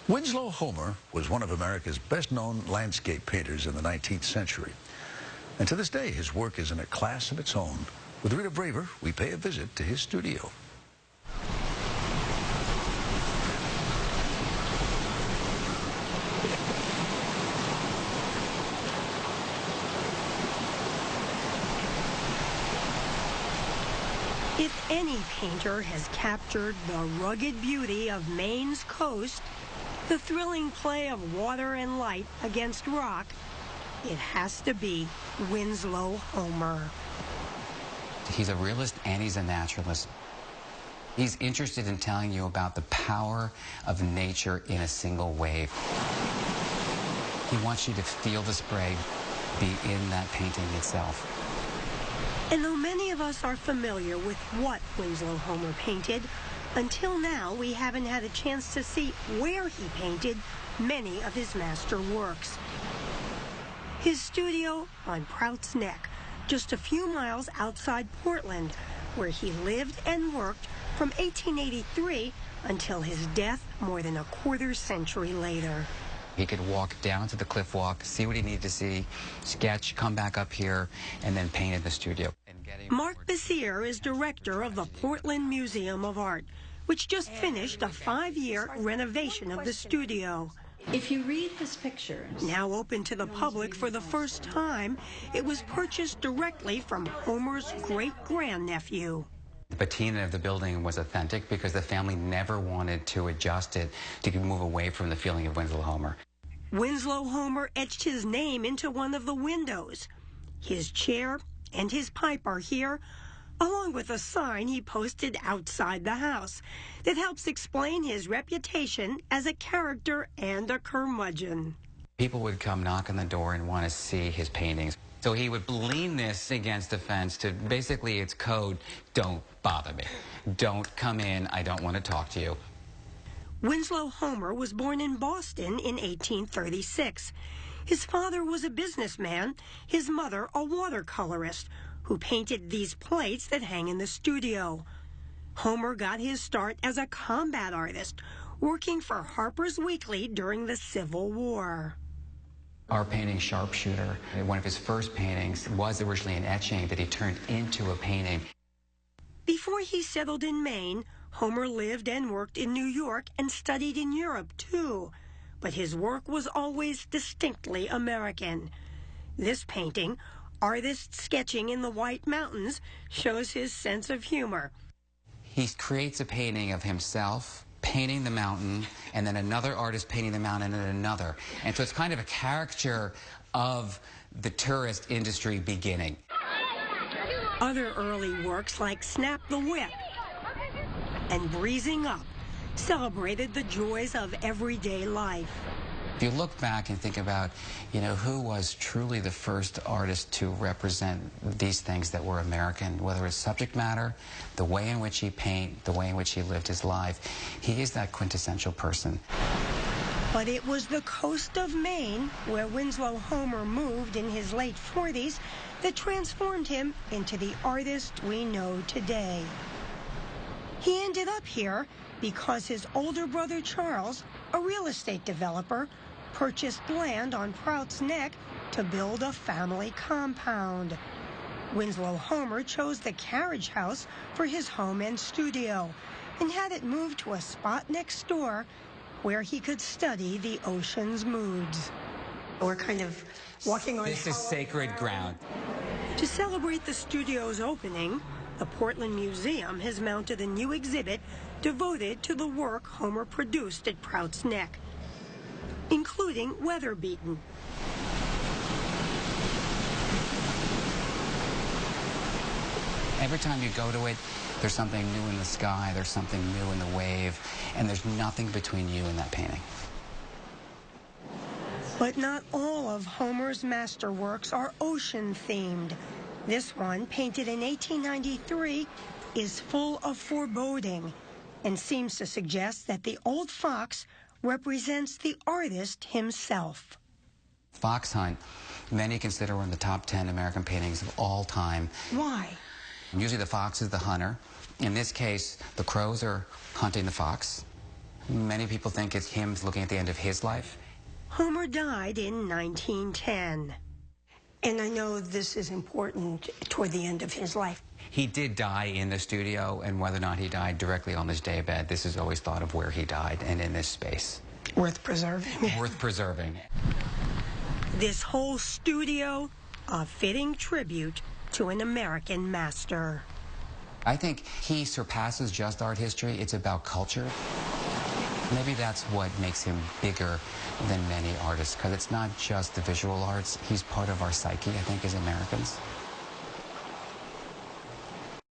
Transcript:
Winslow Homer was one of America's best-known landscape painters in the 19th century. And to this day, his work is in a class of its own. With Rita Braver, we pay a visit to his studio. If any painter has captured the rugged beauty of Maine's coast, the thrilling play of water and light against rock, it has to be Winslow Homer. He's a realist and he's a naturalist. He's interested in telling you about the power of nature in a single wave. He wants you to feel the spray, be in that painting itself. And though many of us are familiar with what Winslow Homer painted, until now we haven't had a chance to see where he painted many of his master works. His studio on Prout's Neck, just a few miles outside Portland, where he lived and worked from 1883 until his death more than a quarter century later. He could walk down to the cliff walk, see what he needed to see, sketch, come back up here, and then paint in the studio. Mark Bessier is director of the Portland Museum of Art, which just finished a 5-year renovation of the studio. If you read his pictures... Now open to the public for the first time, it was purchased directly from Homer's great-grandnephew. The patina of the building was authentic because the family never wanted to adjust it to move away from the feeling of Winslow Homer. Winslow Homer etched his name into one of the windows. His chair and his pipe are here, along with a sign he posted outside the house that helps explain his reputation as a character and a curmudgeon. People would come knock on the door and want to see his paintings. So he would lean this against the fence to basically its code, don't bother me. Don't come in, I don't want to talk to you. Winslow Homer was born in Boston in 1836. His father was a businessman, his mother a watercolorist, who painted these plates that hang in the studio. Homer got his start as a combat artist, working for Harper's Weekly during the Civil War. Our painting, Sharpshooter, one of his first paintings, was originally an etching that he turned into a painting. Before he settled in Maine, Homer lived and worked in New York and studied in Europe, too. But his work was always distinctly American. This painting, Artist Sketching in the White Mountains, shows his sense of humor. He creates a painting of himself painting the mountain, and then another artist painting the mountain, and another. And so it's kind of a caricature of the tourist industry beginning. Other early works like Snap the Whip and Breezing Up celebrated the joys of everyday life. If you look back and think about, who was truly the first artist to represent these things that were American, whether it's subject matter, the way in which he painted, the way in which he lived his life, he is that quintessential person. But it was the coast of Maine, where Winslow Homer moved in his late 40s, that transformed him into the artist we know today. He ended up here because his older brother Charles, a real estate developer, purchased land on Prout's Neck to build a family compound. Winslow Homer chose the carriage house for his home and studio and had it moved to a spot next door where he could study the ocean's moods. We're kind of walking on... This is sacred ground. To celebrate the studio's opening, the Portland Museum has mounted a new exhibit devoted to the work Homer produced at Prout's Neck, including Weather Beaten. Every time you go to it, there's something new in the sky, there's something new in the wave, and there's nothing between you and that painting. But not all of Homer's masterworks are ocean-themed. This one, painted in 1893, is full of foreboding and seems to suggest that the old fox represents the artist himself. Fox Hunt, many consider one of the top 10 American paintings of all time. Why? Usually the fox is the hunter. In this case, the crows are hunting the fox. Many people think it's him looking at the end of his life. Homer died in 1910. And I know this is important toward the end of his life. He did die in the studio, and whether or not he died directly on this daybed, this is always thought of where he died, and in this space. Worth preserving. Worth preserving. This whole studio, a fitting tribute to an American master. I think he surpasses just art history. It's about culture. Maybe that's what makes him bigger than many artists, because it's not just the visual arts. He's part of our psyche, I think, as Americans.